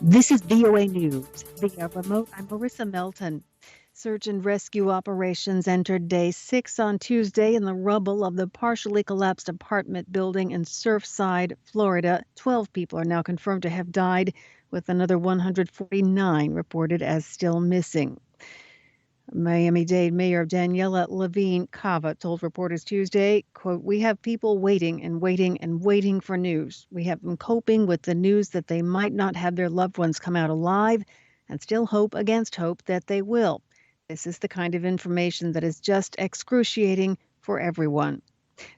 This is VOA News. Via remote, I'm Marissa Melton. Search and rescue operations entered day 6 on Tuesday in the rubble of the partially collapsed apartment building in Surfside, Florida. 12 people are now confirmed to have died, with another 149 reported as still missing. Miami-Dade Mayor Daniela Levine Cava told reporters Tuesday, quote, "We have people waiting and waiting and waiting for news. We have them coping with the news that they might not have their loved ones come out alive and still hope against hope that they will. This is the kind of information that is just excruciating for everyone."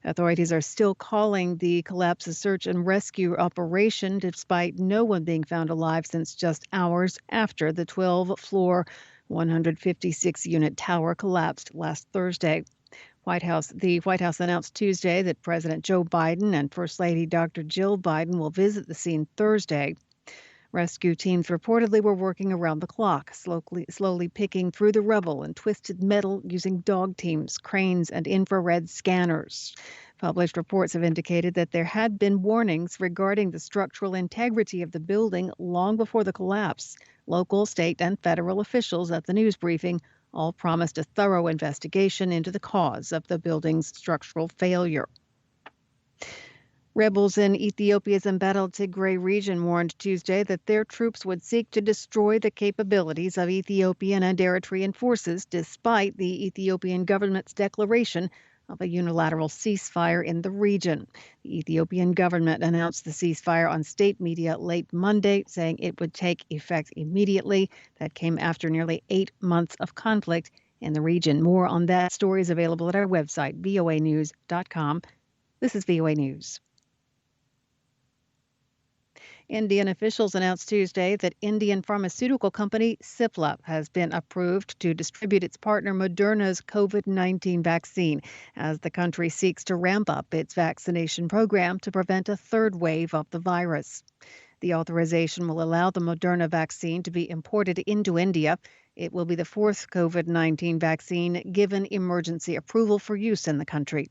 Authorities are still calling the collapse a search and rescue operation, despite no one being found alive since just hours after the 12-floor 156-unit tower collapsed last Thursday. The White House announced Tuesday that President Joe Biden and First Lady Dr. Jill Biden will visit the scene Thursday. Rescue teams reportedly were working around the clock, slowly picking through the rubble and twisted metal using dog teams, cranes, and infrared scanners. Published reports have indicated that there had been warnings regarding the structural integrity of the building long before the collapse. Local, state, and federal officials at the news briefing all promised a thorough investigation into the cause of the building's structural failure. Rebels in Ethiopia's embattled Tigray region warned Tuesday that their troops would seek to destroy the capabilities of Ethiopian and Eritrean forces, despite the Ethiopian government's declaration of a unilateral ceasefire in the region. The Ethiopian government announced the ceasefire on state media late Monday, saying it would take effect immediately. That came after nearly 8 months of conflict in the region. More on that story is available at our website, voanews.com. This is VOA News. Indian officials announced Tuesday that Indian pharmaceutical company Cipla has been approved to distribute its partner Moderna's COVID-19 vaccine as the country seeks to ramp up its vaccination program to prevent a third wave of the virus. The authorization will allow the Moderna vaccine to be imported into India. It will be the fourth COVID-19 vaccine given emergency approval for use in the country.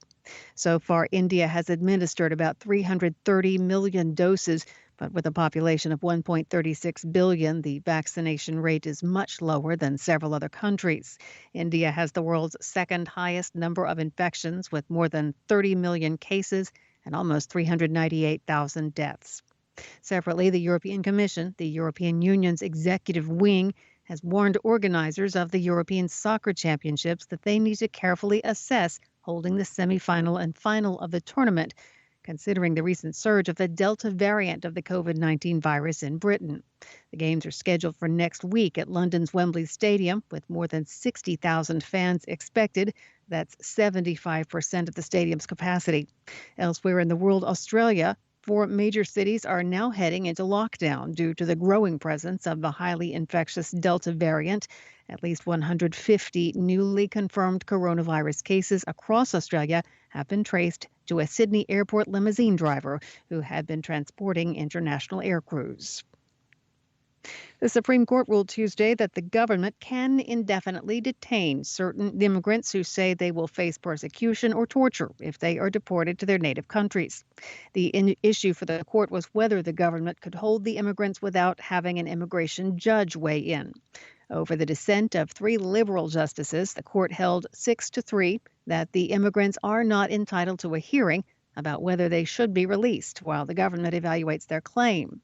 So far, India has administered about 330 million doses, but with a population of 1.36 billion, the vaccination rate is much lower than several other countries. India has the world's second highest number of infections, with more than 30 million cases and almost 398,000 deaths. Separately, the European Commission, the European Union's executive wing, has warned organizers of the European Soccer Championships that they need to carefully assess holding the semifinal and final of the tournament, considering the recent surge of the Delta variant of the COVID-19 virus in Britain. The games are scheduled for next week at London's Wembley Stadium, with more than 60,000 fans expected. That's 75% of the stadium's capacity. Elsewhere in the world, Australia, 4 major cities are now heading into lockdown due to the growing presence of the highly infectious Delta variant. At least 150 newly confirmed coronavirus cases across Australia have been traced to a Sydney airport limousine driver who had been transporting international air crews. The Supreme Court ruled Tuesday that the government can indefinitely detain certain immigrants who say they will face persecution or torture if they are deported to their native countries. The issue for the court was whether the government could hold the immigrants without having an immigration judge weigh in. Over the dissent of 3 liberal justices, the court held 6-3 that the immigrants are not entitled to a hearing about whether they should be released while the government evaluates their claim.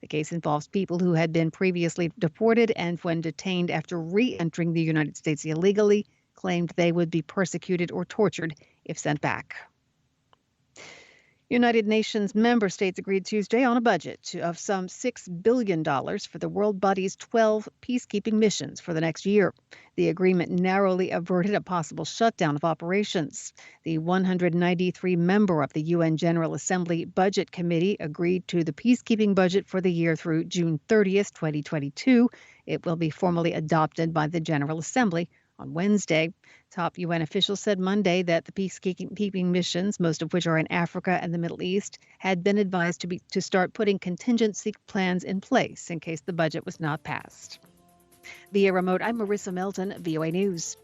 The case involves people who had been previously deported and, when detained after re-entering the United States illegally, claimed they would be persecuted or tortured if sent back. United Nations member states agreed Tuesday on a budget of some $6 billion for the world body's 12 peacekeeping missions for the next year. The agreement narrowly averted a possible shutdown of operations. The 193 member of the UN General Assembly Budget Committee agreed to the peacekeeping budget for the year through June 30th, 2022. It will be formally adopted by the General Assembly on Wednesday. Top UN officials said Monday that the peacekeeping missions, most of which are in Africa and the Middle East, had been advised to start putting contingency plans in place in case the budget was not passed. Via remote, I'm Marissa Melton, VOA News.